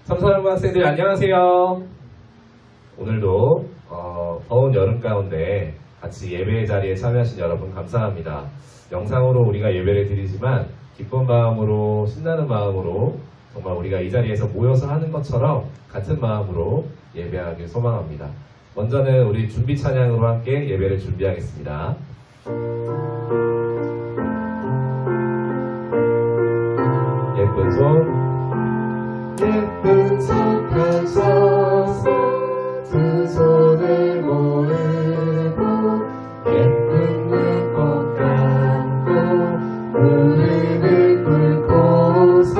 삼사학부 학생들 안녕하세요. 오늘도 더운 여름 가운데 같이 예배의 자리에 참여하신 여러분 감사합니다. 영상으로 우리가 예배를 드리지만 기쁜 마음으로 신나는 마음으로 정말 우리가 이 자리에서 모여서 하는 것처럼 같은 마음으로 예배하길 소망합니다. 먼저는 우리 준비 찬양으로 함께 예배를 준비하겠습니다. 예쁜 손 펼쳐서 두 손을 모으고 예쁜 눈꼭 감고 무릎을 꿇고서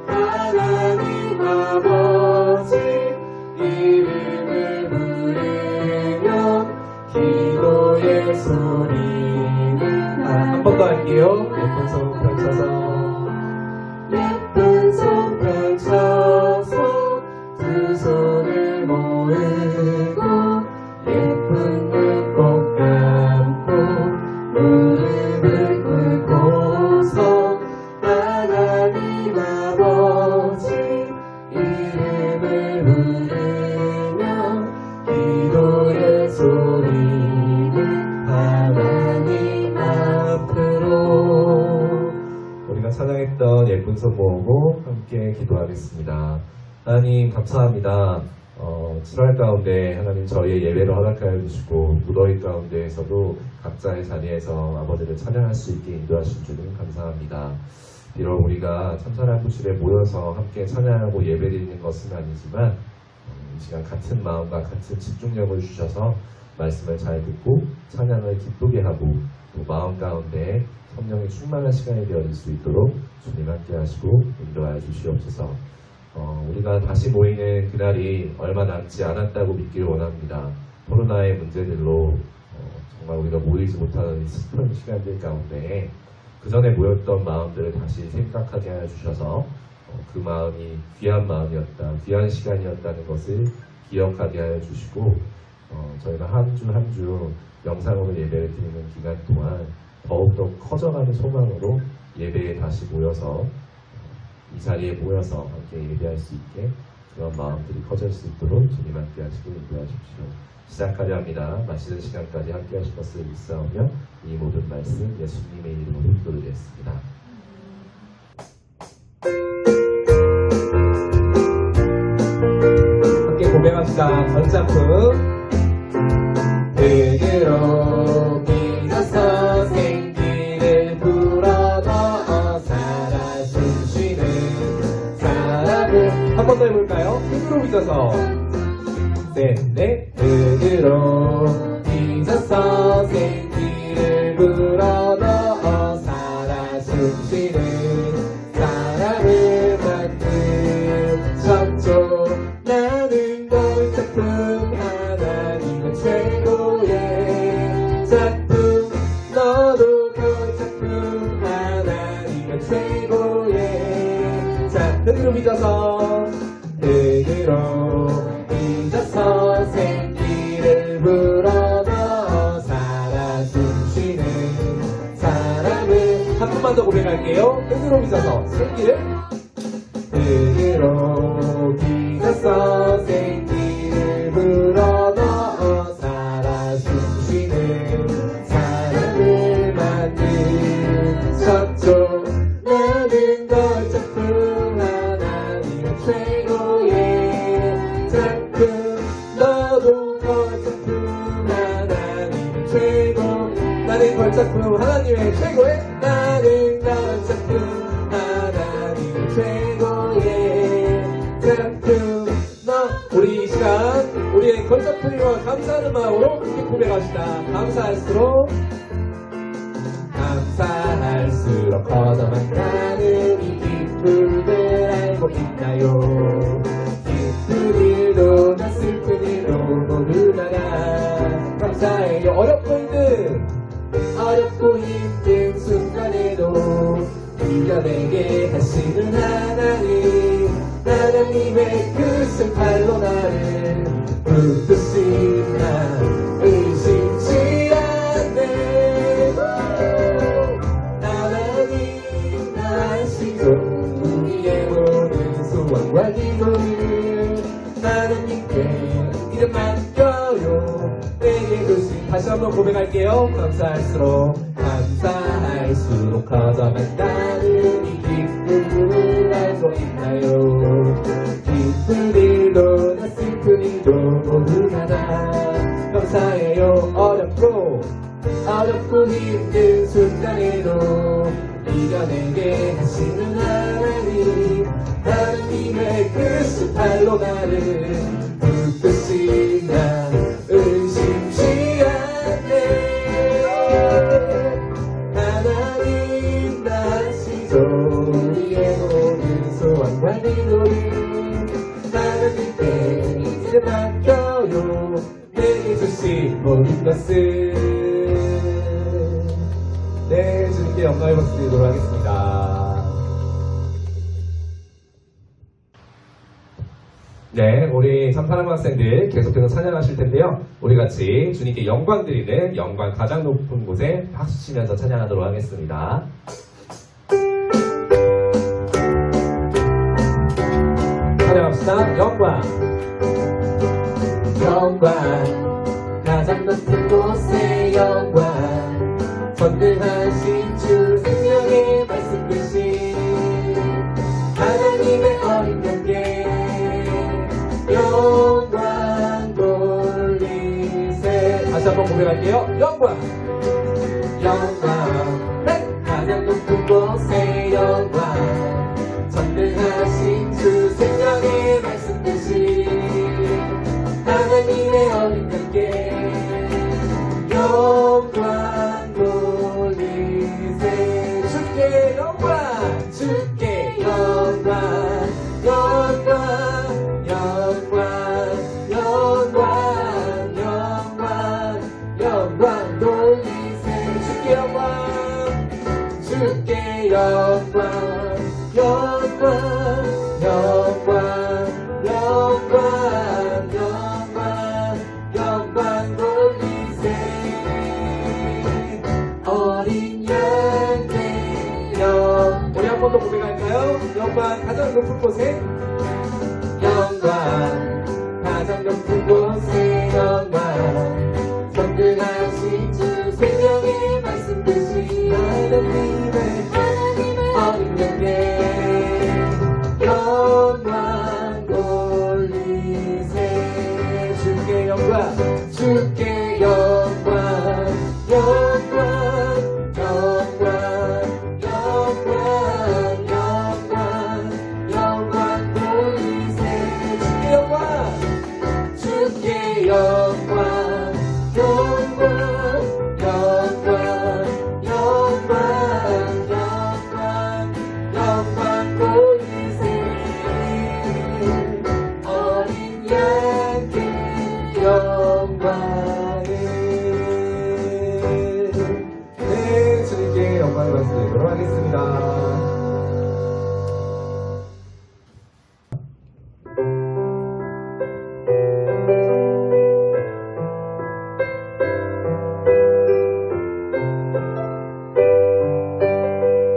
하나님 아버지 이름을 부르며 기도의 소리는 한 번 더 할게요. 예쁜 손 펼쳐서 예쁜 손 펼쳐서 두 손을 모으고 예쁜 눈 꼭 감고 무릎을 꿇고서 하나님 아버지 이름을 부르며 기도의 소리는 하나님 앞으로. 우리가 찬양했던 예쁜 손 모으고 함께 기도하겠습니다. 하나님 감사합니다. 7월 가운데 하나님 저희의 예배를 허락하여 주시고 무더위 가운데에서도 각자의 자리에서 아버지를 찬양할 수 있게 인도하신 주님 감사합니다. 비록 우리가 참사랑부실에 모여서 함께 찬양하고 예배드리는 것은 아니지만 이 시간 같은 마음과 같은 집중력을 주셔서 말씀을 잘 듣고 찬양을 기쁘게 하고 또 마음 가운데 성령의 충만한 시간이 되어질 수 있도록 주님 함께 하시고 인도하여 주시옵소서. 우리가 다시 모이는 그날이 얼마 남지 않았다고 믿기를 원합니다. 코로나의 문제들로 정말 우리가 모이지 못하는 슬픈 시간들 가운데 그 전에 모였던 마음들을 다시 생각하게 하여 주셔서 그 마음이 귀한 마음이었다, 귀한 시간이었다는 것을 기억하게 하여 주시고 저희가 한 주 한 주 영상으로 예배를 드리는 기간 동안 더욱더 커져가는 소망으로 예배에 다시 모여서 이 자리에 모여서 함께 예배할 수 있게 그런 마음들이 커질 수 있도록 주님 함께 하시고 인도하십시오. 시작하려 합니다. 마치는 시간까지 함께 하실 것을 믿사오며 이 모든 말씀 예수님의 이름으로 기도드리겠습니다. 함께 고백합시다. 전작품 흙으로 빚어서 생기를 불어넣어 살아 숨쉬는 사람을 한 번 더 해볼까요? 흙으로 빚어서 셋넷 흙으로 빚어서 생기를 불어넣어 살아 숨쉬는 사람을 만든 창조 나는 너의 작품 하나님은 최고의 작품 너도 너의 작품 하나님은 최고의 자 흙으로 빚어서 흙으로 빚어서 생기를 불어넣어 살아 숨쉬는 사람을 한 번만 더 고백할게요. 흙으로 빚어서 생기를 흙으로 빚어서 생기를 불어넣어 살아 숨쉬는 사람을 만든 창조 나는 너의 작품 하나님은 최고의 작품 너도 너의 작품 하나님은 최고 나는 너의 작품 하나님의 최고의 나는 너의 작품 하나님은 최고의 작품 우리 이 시간 우리의 걸작품이와 감사하는 마음으로 함께 고백합시다. 감사할수록 커져만 가는 이 기쁨을 알고 있나요? 기쁜 일도 나 슬픈 일도 모두 나가 감사해요. 어렵고 힘든 순간에도 이겨내게 하시는 하나님의 크신 팔로 나를 붙드시나 의심치 않네. 하나님 하시고 우리의 모든 소원과 소중한 기도를 하나님께 이제 맡겨요. 내게 주신 다시 한번 고백할게요. 감사할수록 커져만 가는 이 기쁨을 알고 있나요? 기쁜 일도 나 슬픈 일도 모두가 다 감사해요. 어렵고 힘든 순간에도 이겨내게 하시는 하나님의 그 팔로 나를 붙드시나 의심치 않네. 하나님 다시죠. 우리의 모든 소원과 기도를 하나님께 이제 맡겨요. 내게 주신 모든 것을. 네, 주님께 영광의 박수 드리도록 하겠습니다. 네, 우리 참 사랑하는 학생들 계속해서 찬양하실 텐데요. 우리 같이 주님께 영광 드리는 영광 가장 높은 곳에 박수 치면서 찬양하도록 하겠습니다. 찬양합시다. 영광 가장 높은 곳에 영광 전능하신 주 생명의 말씀 되신 하나님의 어린 양께 영광 돌리세. 다시 한번 고백할게요. 영광 가장 높은 곳에 영광 전능하신 주 생명의 말씀 되신 하나님의 어린 양께 영광 돌리세. 주께 영광 돌리세. 주께 영광 돌리세. 어린 양의 우리 한 번 더 고백할까요? 영광 가장 높은 곳에 가장 높은 곳에 영광 전능하신 주 생명의 말씀 되신 하나님의 어린 양께 영광 돌리세. 주께 영광 네, 주님께 영광을 말씀드리도록 하겠습니다.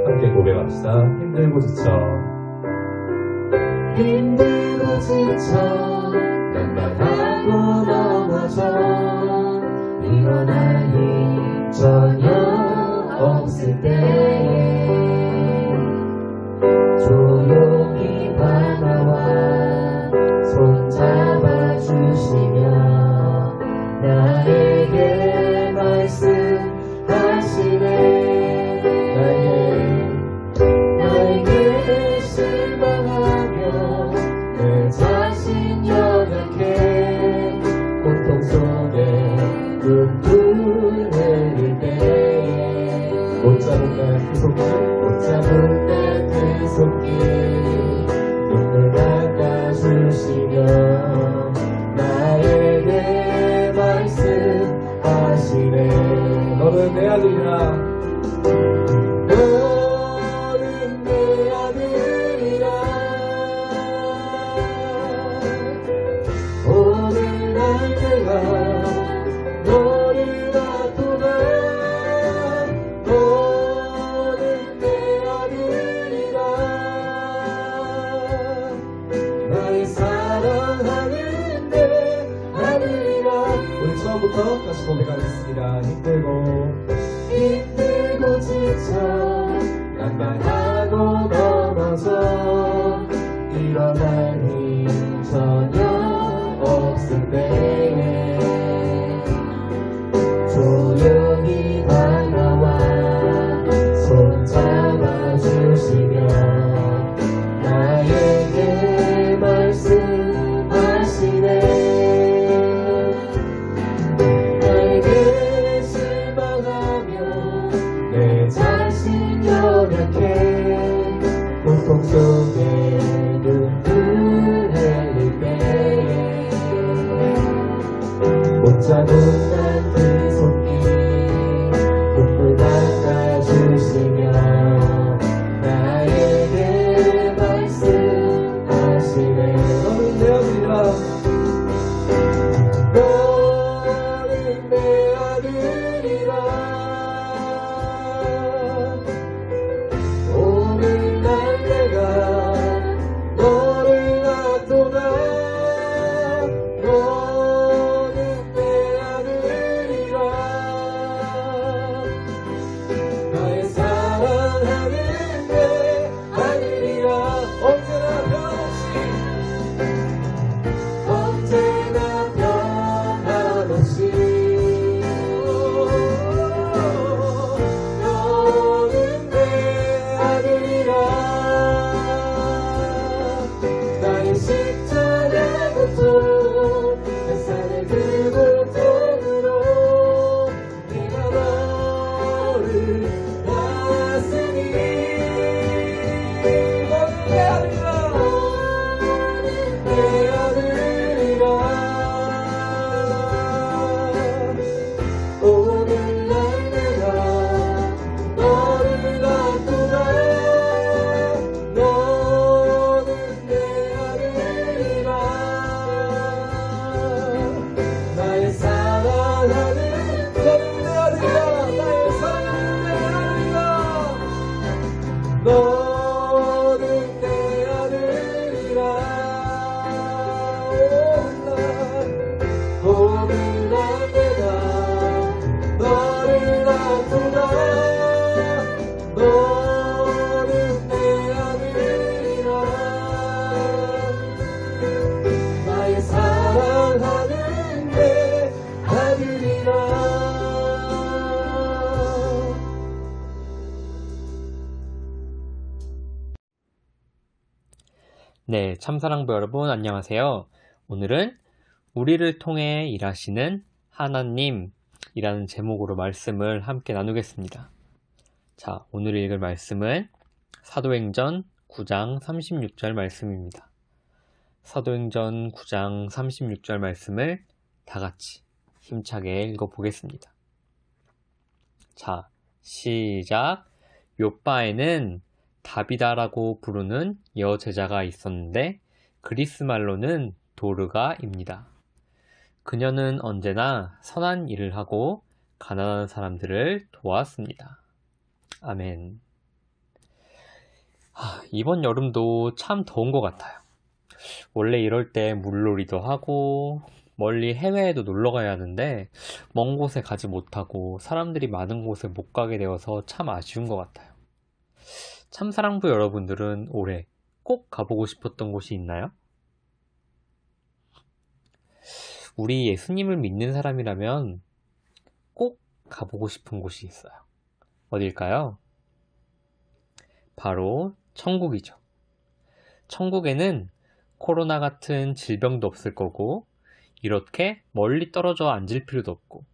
함께 고백합시다. 힘들고 지쳐 난만하고 넘어져 일어날 힘 전혀 없을 때에 조용히 다가와 손 잡아주시며 나에게 말씀하시네. 나에게 실망하며 내 자신 연약해 고통 속에 눈물 흘릴 때에 못 잡은 날 그 손길 눈물 닦아주시며 나의 처음부터 다시 고백하겠습니다. 힘들고 지쳐 난방하고 넘어져 일어날 힘 전혀 없을 때에 조용히 다가와 손 잡아주시며 나에게 말씀하시네. 나에게 실망하며 내 자신 연약해 고통 속에 눈물 흘릴 때에 못 잡은 그 손길 꾹꾹 닦아주시며 나에게 말씀하시네. 너는 내 아들이라 너는 내 아들이라 오늘날 내가 너를 낳도다 너는 내 아들이라 나의 사랑하는 내 아들이라 언제나 변함없이 너는 내 아들이라 나의 십자가의 고통 햇살의 그 고통으로 네가 너를 낳았으니 너는 내 아들이라 내 아들이라 오늘날 내가 너를 낳도다 너는 내 아들이라 나의 사랑하는 너는 내 아들이라 나의 사랑하는 내 아들이라 너는 내 아들이라 오늘날 내가 너를 낳도다 너는 내 아들이라 나의 사랑하는 내 아들이라. 네, 참사랑부 여러분 안녕하세요. 오늘은 우리를 통해 일하시는 하나님이라는 제목으로 말씀을 함께 나누겠습니다. 자, 오늘 읽을 말씀은 사도행전 9장 36절 말씀입니다. 사도행전 9장 36절 말씀을 다 같이 힘차게 읽어보겠습니다. 자, 시작. 요빠에는 다비다라고 부르는 여제자가 있었는데 그리스 말로는 도르가입니다. 그녀는 언제나 선한 일을 하고 가난한 사람들을 도왔습니다. 아멘. 이번 여름도 참 더운 것 같아요. 원래 이럴 때 물놀이도 하고 멀리 해외에도 놀러 가야 하는데 먼 곳에 가지 못하고 사람들이 많은 곳에 못 가게 되어서 참 아쉬운 것 같아요. 참사랑부 여러분들은 올해 꼭 가보고 싶었던 곳이 있나요? 우리 예수님을 믿는 사람이라면 꼭 가보고 싶은 곳이 있어요. 어딜까요? 바로 천국이죠. 천국에는 코로나 같은 질병도 없을 거고 이렇게 멀리 떨어져 앉을 필요도 없고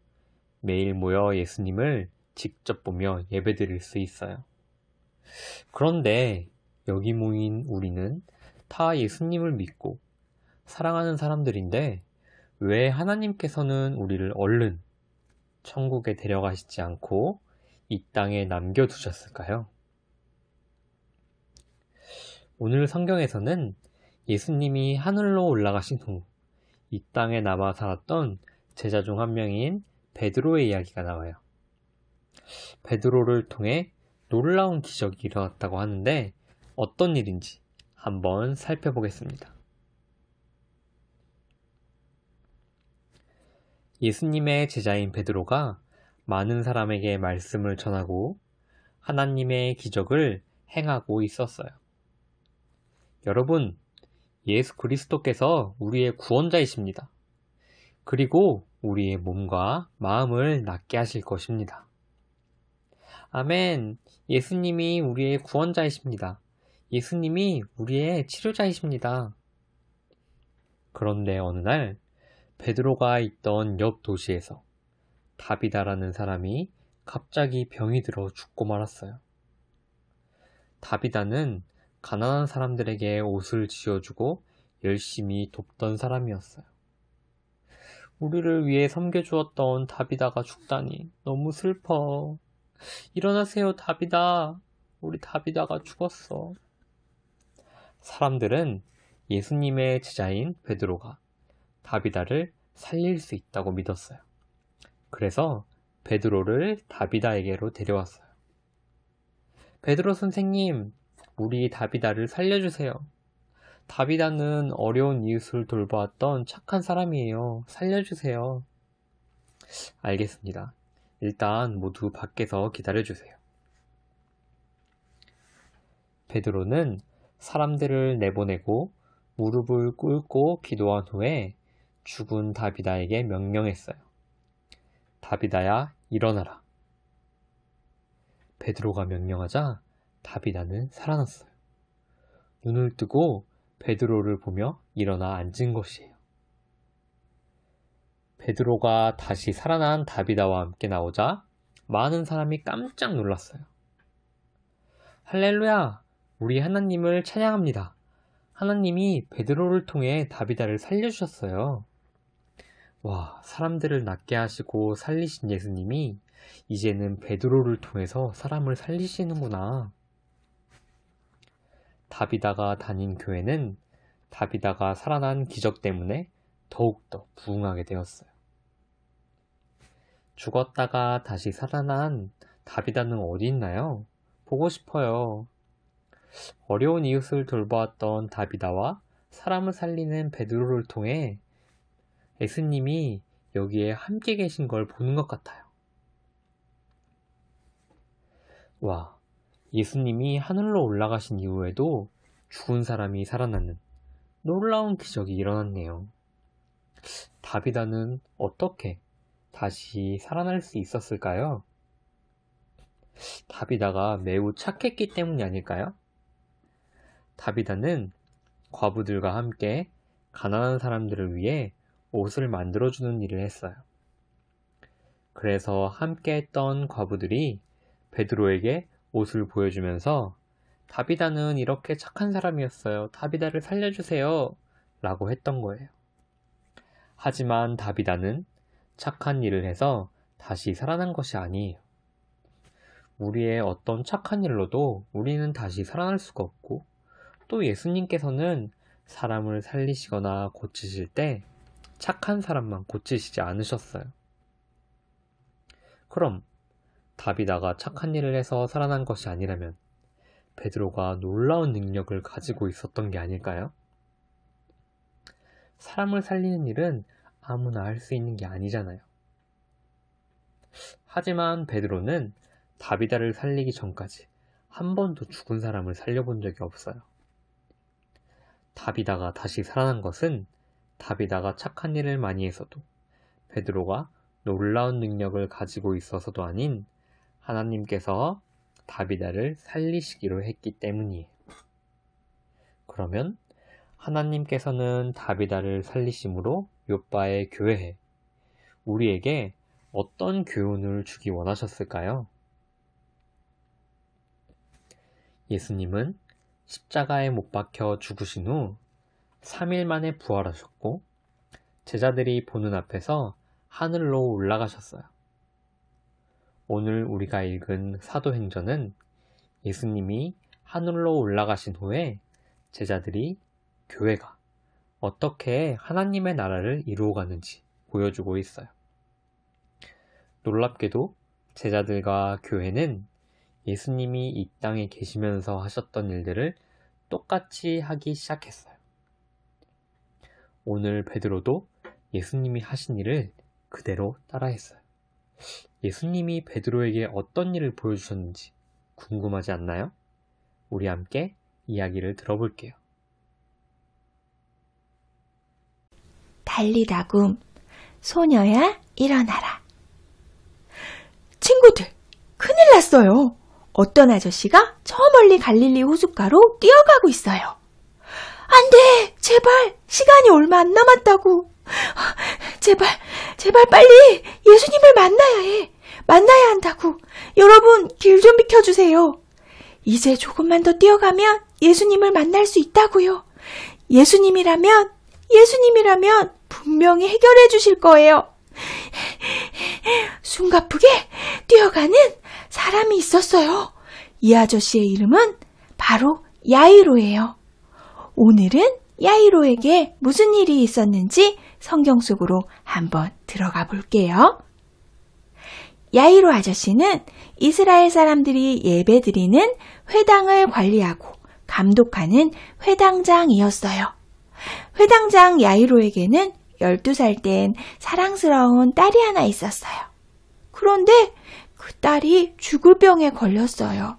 매일 모여 예수님을 직접 보며 예배드릴 수 있어요. 그런데 여기 모인 우리는 다 예수님을 믿고 사랑하는 사람들인데 왜 하나님께서는 우리를 얼른 천국에 데려가시지 않고 이 땅에 남겨두셨을까요? 오늘 성경에서는 예수님이 하늘로 올라가신 후 이 땅에 남아 살았던 제자 중 한 명인 베드로의 이야기가 나와요. 베드로를 통해 놀라운 기적이 일어났다고 하는데 어떤 일인지 한번 살펴보겠습니다. 예수님의 제자인 베드로가 많은 사람에게 말씀을 전하고 하나님의 기적을 행하고 있었어요. 여러분, 예수 그리스도께서 우리의 구원자이십니다. 그리고 우리의 몸과 마음을 낫게 하실 것입니다. 아멘. 예수님이 우리의 구원자이십니다. 예수님이 우리의 치료자이십니다. 그런데 어느 날 베드로가 있던 옆 도시에서 다비다라는 사람이 갑자기 병이 들어 죽고 말았어요. 다비다는 가난한 사람들에게 옷을 지어주고 열심히 돕던 사람이었어요. 우리를 위해 섬겨주었던 다비다가 죽다니 너무 슬퍼. 일어나세요, 다비다. 우리 다비다가 죽었어. 사람들은 예수님의 제자인 베드로가 다비다를 살릴 수 있다고 믿었어요. 그래서 베드로를 다비다에게로 데려왔어요. 베드로 선생님, 우리 다비다를 살려주세요. 다비다는 어려운 이웃을 돌보았던 착한 사람이에요. 살려주세요. 알겠습니다. 일단 모두 밖에서 기다려주세요. 베드로는 사람들을 내보내고 무릎을 꿇고 기도한 후에 죽은 다비다에게 명령했어요. 다비다야, 일어나라. 베드로가 명령하자 다비다는 살아났어요. 눈을 뜨고 베드로를 보며 일어나 앉은 것이에요. 베드로가 다시 살아난 다비다와 함께 나오자 많은 사람이 깜짝 놀랐어요. 할렐루야! 우리 하나님을 찬양합니다. 하나님이 베드로를 통해 다비다를 살려주셨어요. 와, 사람들을 낫게 하시고 살리신 예수님이 이제는 베드로를 통해서 사람을 살리시는구나. 다비다가 다닌 교회는 다비다가 살아난 기적 때문에 더욱더 부흥하게 되었어요. 죽었다가 다시 살아난 다비다는 어디 있나요? 보고 싶어요. 어려운 이웃을 돌보았던 다비다와 사람을 살리는 베드로를 통해 예수님이 여기에 함께 계신 걸 보는 것 같아요. 와, 예수님이 하늘로 올라가신 이후에도 죽은 사람이 살아나는 놀라운 기적이 일어났네요. 다비다는 어떻게 다시 살아날 수 있었을까요? 다비다가 매우 착했기 때문이 아닐까요? 다비다는 과부들과 함께 가난한 사람들을 위해 옷을 만들어주는 일을 했어요. 그래서 함께 했던 과부들이 베드로에게 옷을 보여주면서 다비다는 이렇게 착한 사람이었어요. 다비다를 살려주세요. 라고 했던 거예요. 하지만 다비다는 착한 일을 해서 다시 살아난 것이 아니에요. 우리의 어떤 착한 일로도 우리는 다시 살아날 수가 없고 또 예수님께서는 사람을 살리시거나 고치실 때 착한 사람만 고치시지 않으셨어요. 그럼 다비다가 착한 일을 해서 살아난 것이 아니라면 베드로가 놀라운 능력을 가지고 있었던 게 아닐까요? 사람을 살리는 일은 아무나 할 수 있는 게 아니잖아요. 하지만 베드로는 다비다를 살리기 전까지 한 번도 죽은 사람을 살려본 적이 없어요. 다비다가 다시 살아난 것은 다비다가 착한 일을 많이 해서도 베드로가 놀라운 능력을 가지고 있어서도 아닌 하나님께서 다비다를 살리시기로 했기 때문이에요. 그러면 하나님께서는 다비다를 살리심으로 욥바의 교회에 우리에게 어떤 교훈을 주기 원하셨을까요? 예수님은 십자가에 못 박혀 죽으신 후 3일 만에 부활하셨고 제자들이 보는 앞에서 하늘로 올라가셨어요. 오늘 우리가 읽은 사도행전은 예수님이 하늘로 올라가신 후에 제자들이 교회가 어떻게 하나님의 나라를 이루어가는지 보여주고 있어요. 놀랍게도 제자들과 교회는 예수님이 이 땅에 계시면서 하셨던 일들을 똑같이 하기 시작했어요. 오늘 베드로도 예수님이 하신 일을 그대로 따라했어요. 예수님이 베드로에게 어떤 일을 보여주셨는지 궁금하지 않나요? 우리 함께 이야기를 들어볼게요. 달리다굼, 소녀야 일어나라. 친구들, 큰일 났어요. 어떤 아저씨가 저 멀리 갈릴리 호숫가로 뛰어가고 있어요. 안 돼! 제발! 시간이 얼마 안 남았다고! 제발 빨리 예수님을 만나야 해! 만나야 한다고! 여러분, 길 좀 비켜주세요. 이제 조금만 더 뛰어가면 예수님을 만날 수 있다고요. 예수님이라면 분명히 해결해 주실 거예요. 숨가쁘게 뛰어가는 사람이 있었어요. 이 아저씨의 이름은 바로 야이로예요. 오늘은 야이로에게 무슨 일이 있었는지 성경 속으로 한번 들어가 볼게요. 야이로 아저씨는 이스라엘 사람들이 예배드리는 회당을 관리하고 감독하는 회당장이었어요. 회당장 야이로에게는 12살 된 사랑스러운 딸이 하나 있었어요. 그런데 그 딸이 죽을 병에 걸렸어요.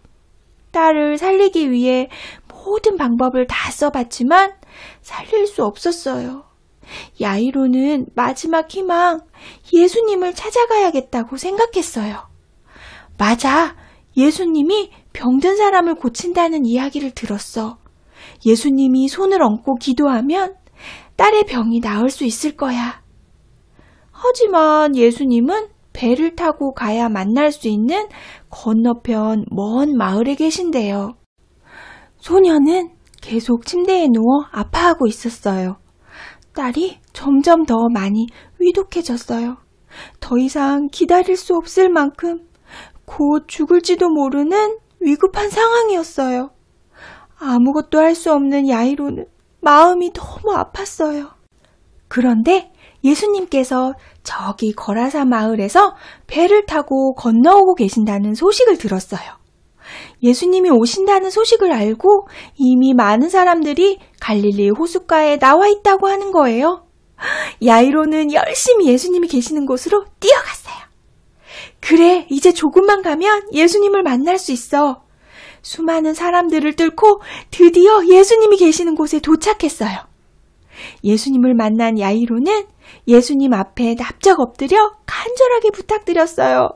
딸을 살리기 위해 모든 방법을 다 써봤지만 살릴 수 없었어요. 야이로는 마지막 희망, 예수님을 찾아가야겠다고 생각했어요. 맞아, 예수님이 병든 사람을 고친다는 이야기를 들었어. 예수님이 손을 얹고 기도하면 딸의 병이 나을 수 있을 거야. 하지만 예수님은 배를 타고 가야 만날 수 있는 건너편 먼 마을에 계신대요. 소녀는 계속 침대에 누워 아파하고 있었어요. 딸이 점점 더 많이 위독해졌어요. 더 이상 기다릴 수 없을 만큼 곧 죽을지도 모르는 위급한 상황이었어요. 아무것도 할 수 없는 야이로는 마음이 너무 아팠어요. 그런데 예수님께서 저기 거라사 마을에서 배를 타고 건너오고 계신다는 소식을 들었어요. 예수님이 오신다는 소식을 알고 이미 많은 사람들이 갈릴리 호숫가에 나와 있다고 하는 거예요. 야이로는 열심히 예수님이 계시는 곳으로 뛰어갔어요. 그래, 이제 조금만 가면 예수님을 만날 수 있어. 수많은 사람들을 뚫고 드디어 예수님이 계시는 곳에 도착했어요. 예수님을 만난 야이로는 예수님 앞에 납작 엎드려 간절하게 부탁드렸어요.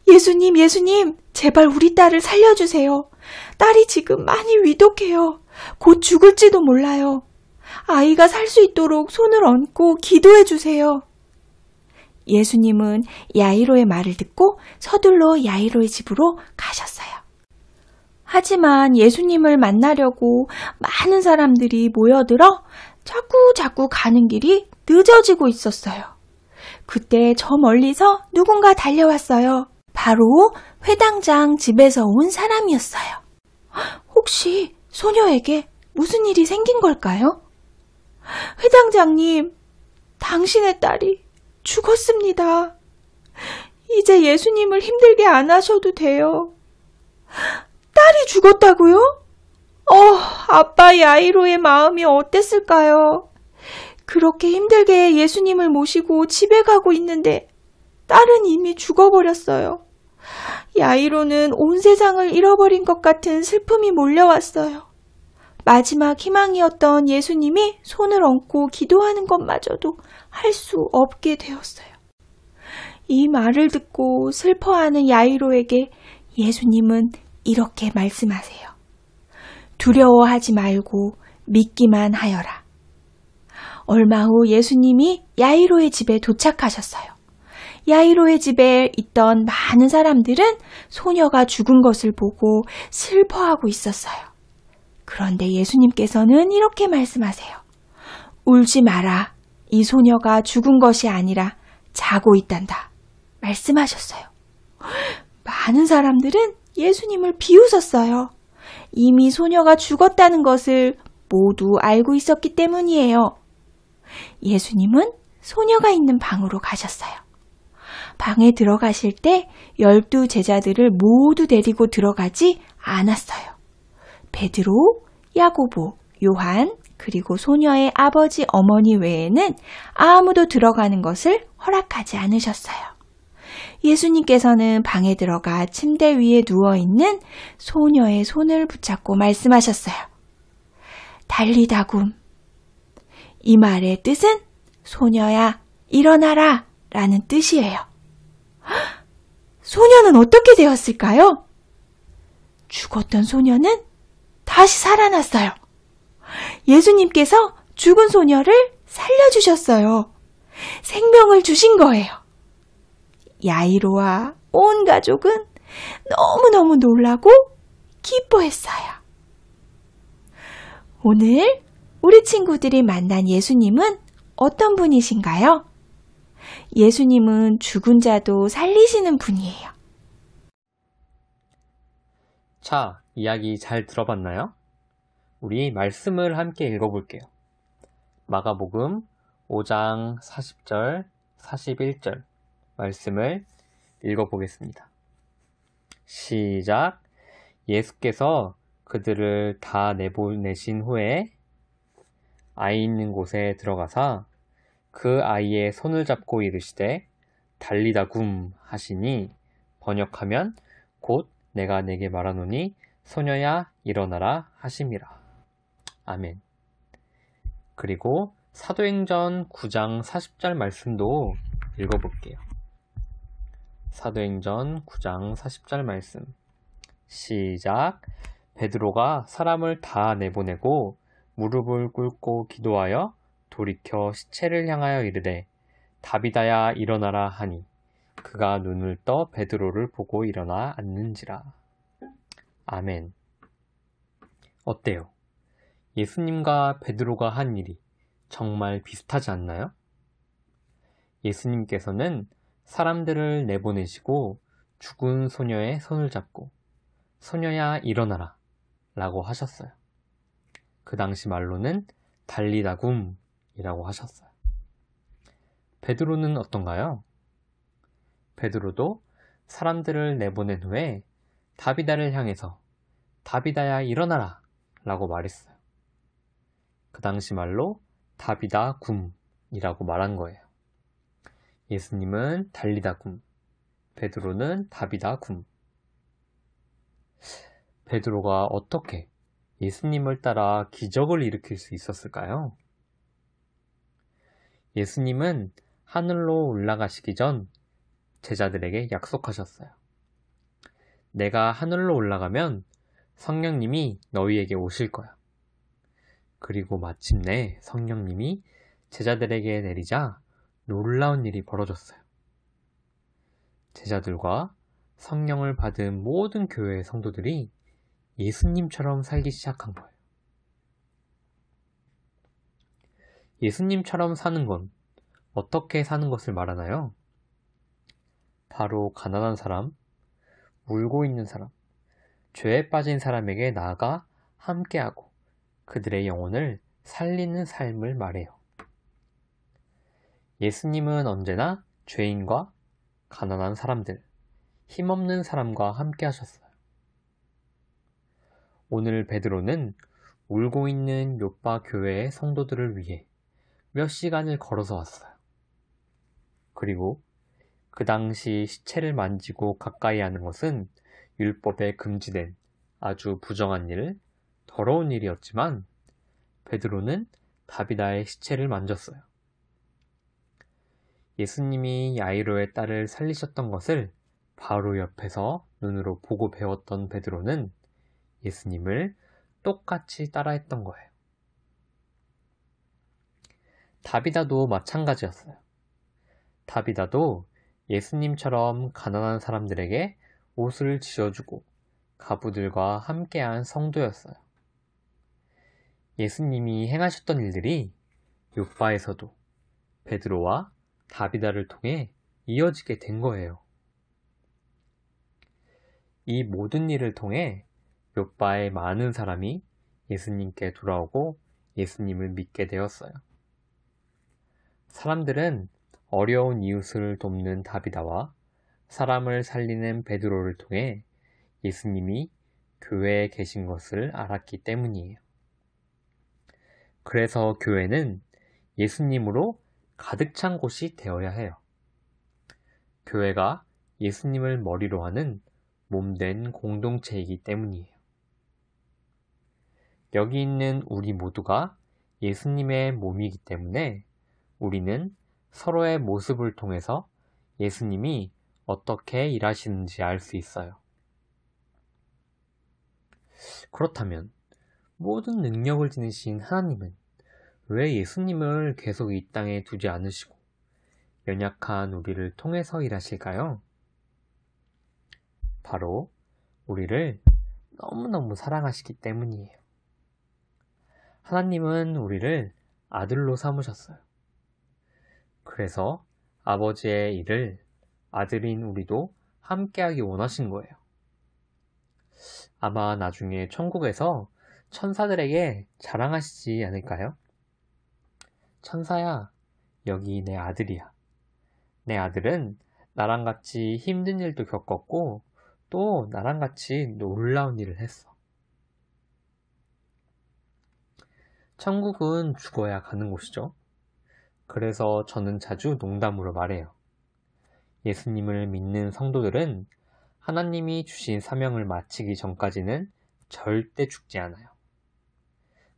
예수님, 제발 우리 딸을 살려주세요. 딸이 지금 많이 위독해요. 곧 죽을지도 몰라요. 아이가 살 수 있도록 손을 얹고 기도해 주세요. 예수님은 야이로의 말을 듣고 서둘러 야이로의 집으로 가셨어요. 하지만 예수님을 만나려고 많은 사람들이 모여들어 자꾸 가는 길이 늦어지고 있었어요. 그때 저 멀리서 누군가 달려왔어요. 바로 회당장 집에서 온 사람이었어요. 혹시 소녀에게 무슨 일이 생긴 걸까요? 회당장님, 당신의 딸이 죽었습니다. 이제 예수님을 힘들게 안 하셔도 돼요. 딸이 죽었다고요? 아빠 야이로의 마음이 어땠을까요? 그렇게 힘들게 예수님을 모시고 집에 가고 있는데 딸은 이미 죽어버렸어요. 야이로는 온 세상을 잃어버린 것 같은 슬픔이 몰려왔어요. 마지막 희망이었던 예수님이 손을 얹고 기도하는 것마저도 할 수 없게 되었어요. 이 말을 듣고 슬퍼하는 야이로에게 예수님은 이렇게 말씀하세요. 두려워하지 말고 믿기만 하여라. 얼마 후 예수님이 야이로의 집에 도착하셨어요. 야이로의 집에 있던 많은 사람들은 소녀가 죽은 것을 보고 슬퍼하고 있었어요. 그런데 예수님께서는 이렇게 말씀하세요. 울지 마라. 이 소녀가 죽은 것이 아니라 자고 있단다. 말씀하셨어요. 많은 사람들은 예수님을 비웃었어요. 이미 소녀가 죽었다는 것을 모두 알고 있었기 때문이에요. 예수님은 소녀가 있는 방으로 가셨어요. 방에 들어가실 때 12 제자들을 모두 데리고 들어가지 않았어요. 베드로, 야고보, 요한, 그리고 소녀의 아버지 어머니 외에는 아무도 들어가는 것을 허락하지 않으셨어요. 예수님께서는 방에 들어가 침대 위에 누워있는 소녀의 손을 붙잡고 말씀하셨어요. 달리다굼. 이 말의 뜻은 소녀야, 일어나라 라는 뜻이에요. 소녀는 어떻게 되었을까요? 죽었던 소녀는 다시 살아났어요. 예수님께서 죽은 소녀를 살려주셨어요. 생명을 주신 거예요. 야이로와 온 가족은 너무너무 놀라고 기뻐했어요. 오늘 우리 친구들이 만난 예수님은 어떤 분이신가요? 예수님은 죽은 자도 살리시는 분이에요. 자, 이야기 잘 들어봤나요? 우리 말씀을 함께 읽어볼게요. 마가복음 5장 40절, 41절 말씀을 읽어보겠습니다. 시작. 예수께서 그들을 다 내보내신 후에 아이 있는 곳에 들어가사 그 아이의 손을 잡고 이르시되 달리다굼 하시니 번역하면 곧 내가 내게 말하노니 소녀야 일어나라 하심이라. 아멘. 그리고 사도행전 9장 40절 말씀도 읽어볼게요. 사도행전 9장 40절 말씀. 시작. 베드로가 사람을 다 내보내고 무릎을 꿇고 기도하여 돌이켜 시체를 향하여 이르되 다비다야 일어나라 하니 그가 눈을 떠 베드로를 보고 일어나 앉는지라. 아멘. 어때요? 예수님과 베드로가 한 일이 정말 비슷하지 않나요? 예수님께서는 사람들을 내보내시고 죽은 소녀의 손을 잡고 소녀야 일어나라 라고 하셨어요. 그 당시 말로는 달리다굼 이라고 하셨어요. 베드로는 어떤가요? 베드로도 사람들을 내보낸 후에 다비다를 향해서 다비다야 일어나라 라고 말했어요. 그 당시 말로 다비다굼 이라고 말한 거예요. 예수님은 달리다굼, 베드로는 다비다굼. 베드로가 어떻게 예수님을 따라 기적을 일으킬 수 있었을까요? 예수님은 하늘로 올라가시기 전 제자들에게 약속하셨어요. 내가 하늘로 올라가면 성령님이 너희에게 오실 거야. 그리고 마침내 성령님이 제자들에게 내리자 놀라운 일이 벌어졌어요. 제자들과 성령을 받은 모든 교회의 성도들이 예수님처럼 살기 시작한 거예요. 예수님처럼 사는 건 어떻게 사는 것을 말하나요? 바로 가난한 사람, 울고 있는 사람, 죄에 빠진 사람에게 나아가 함께하고 그들의 영혼을 살리는 삶을 말해요. 예수님은 언제나 죄인과 가난한 사람들, 힘없는 사람과 함께 하셨어요. 오늘 베드로는 울고 있는 요빠 교회의 성도들을 위해 몇 시간을 걸어서 왔어요. 그리고 그 당시 시체를 만지고 가까이 하는 것은 율법에 금지된 아주 부정한 일, 더러운 일이었지만 베드로는 다비다의 시체를 만졌어요. 예수님이 야이로의 딸을 살리셨던 것을 바로 옆에서 눈으로 보고 배웠던 베드로는 예수님을 똑같이 따라했던 거예요. 다비다도 마찬가지였어요. 다비다도 예수님처럼 가난한 사람들에게 옷을 지어주고 가부들과 함께한 성도였어요. 예수님이 행하셨던 일들이 요빠에서도 베드로와 다비다를 통해 이어지게 된 거예요. 이 모든 일을 통해 요빠의 많은 사람이 예수님께 돌아오고 예수님을 믿게 되었어요. 사람들은 어려운 이웃을 돕는 다비다와 사람을 살리는 베드로를 통해 예수님이 교회에 계신 것을 알았기 때문이에요. 그래서 교회는 예수님으로 가득 찬 곳이 되어야 해요. 교회가 예수님을 머리로 하는 몸된 공동체이기 때문이에요. 여기 있는 우리 모두가 예수님의 몸이기 때문에 우리는 서로의 모습을 통해서 예수님이 어떻게 일하시는지 알 수 있어요. 그렇다면 모든 능력을 지니신 하나님은 왜 예수님을 계속 이 땅에 두지 않으시고 연약한 우리를 통해서 일하실까요? 바로 우리를 너무너무 사랑하시기 때문이에요. 하나님은 우리를 아들로 삼으셨어요. 그래서 아버지의 일을 아들인 우리도 함께하기 원하신 거예요. 아마 나중에 천국에서 천사들에게 자랑하시지 않을까요? 천사야, 여기 내 아들이야. 내 아들은 나랑 같이 힘든 일도 겪었고 또 나랑 같이 놀라운 일을 했어. 천국은 죽어야 가는 곳이죠. 그래서 저는 자주 농담으로 말해요. 예수님을 믿는 성도들은 하나님이 주신 사명을 마치기 전까지는 절대 죽지 않아요.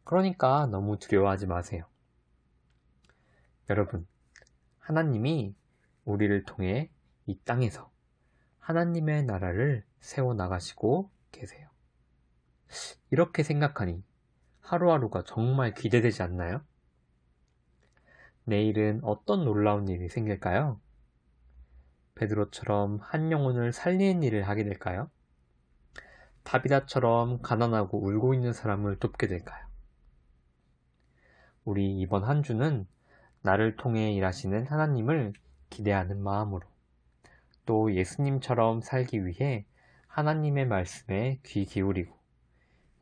그러니까 너무 두려워하지 마세요. 여러분, 하나님이 우리를 통해 이 땅에서 하나님의 나라를 세워나가시고 계세요. 이렇게 생각하니 하루하루가 정말 기대되지 않나요? 내일은 어떤 놀라운 일이 생길까요? 베드로처럼 한 영혼을 살리는 일을 하게 될까요? 다비다처럼 가난하고 울고 있는 사람을 돕게 될까요? 우리 이번 한 주는 나를 통해 일하시는 하나님을 기대하는 마음으로 또 예수님처럼 살기 위해 하나님의 말씀에 귀 기울이고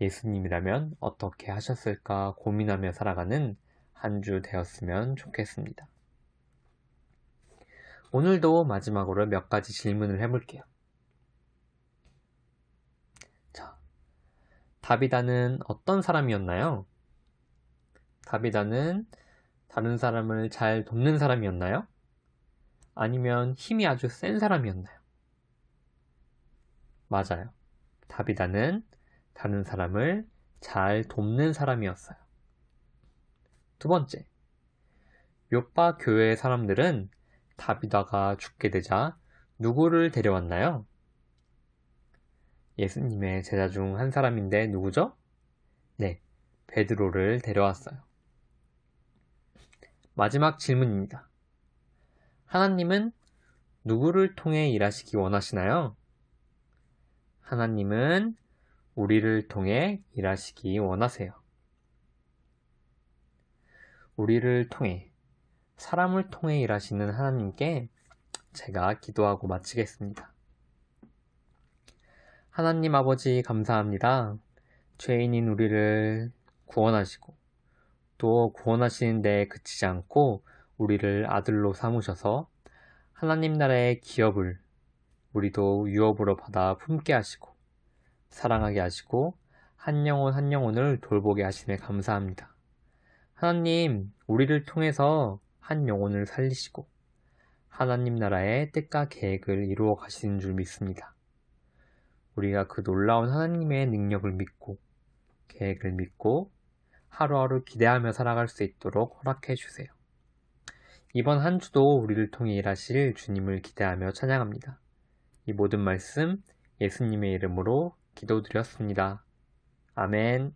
예수님이라면 어떻게 하셨을까 고민하며 살아가는 한 주 되었으면 좋겠습니다. 오늘도 마지막으로 몇 가지 질문을 해볼게요. 자, 다비다는 어떤 사람이었나요? 다비다는 다른 사람을 잘 돕는 사람이었나요? 아니면 힘이 아주 센 사람이었나요? 맞아요. 다비다는 다른 사람을 잘 돕는 사람이었어요. 두 번째, 요파 교회의 사람들은 다비다가 죽게 되자 누구를 데려왔나요? 예수님의 제자 중 한 사람인데 누구죠? 네, 베드로를 데려왔어요. 마지막 질문입니다. 하나님은 누구를 통해 일하시기 원하시나요? 하나님은 우리를 통해 일하시기 원하세요. 우리를 통해, 사람을 통해 일하시는 하나님께 제가 기도하고 마치겠습니다. 하나님 아버지 감사합니다. 죄인인 우리를 구원하시고 또 구원하시는 데 그치지 않고 우리를 아들로 삼으셔서 하나님 나라의 기업을 우리도 유업으로 받아 품게 하시고 사랑하게 하시고 한 영혼 한 영혼을 돌보게 하심에 감사합니다. 하나님, 우리를 통해서 한 영혼을 살리시고 하나님 나라의 뜻과 계획을 이루어 가시는 줄 믿습니다. 우리가 그 놀라운 하나님의 능력을 믿고 계획을 믿고 하루하루 기대하며 살아갈 수 있도록 허락해 주세요. 이번 한 주도 우리를 통해 일하실 주님을 기대하며 찬양합니다. 이 모든 말씀 예수님의 이름으로 기도드렸습니다. 아멘.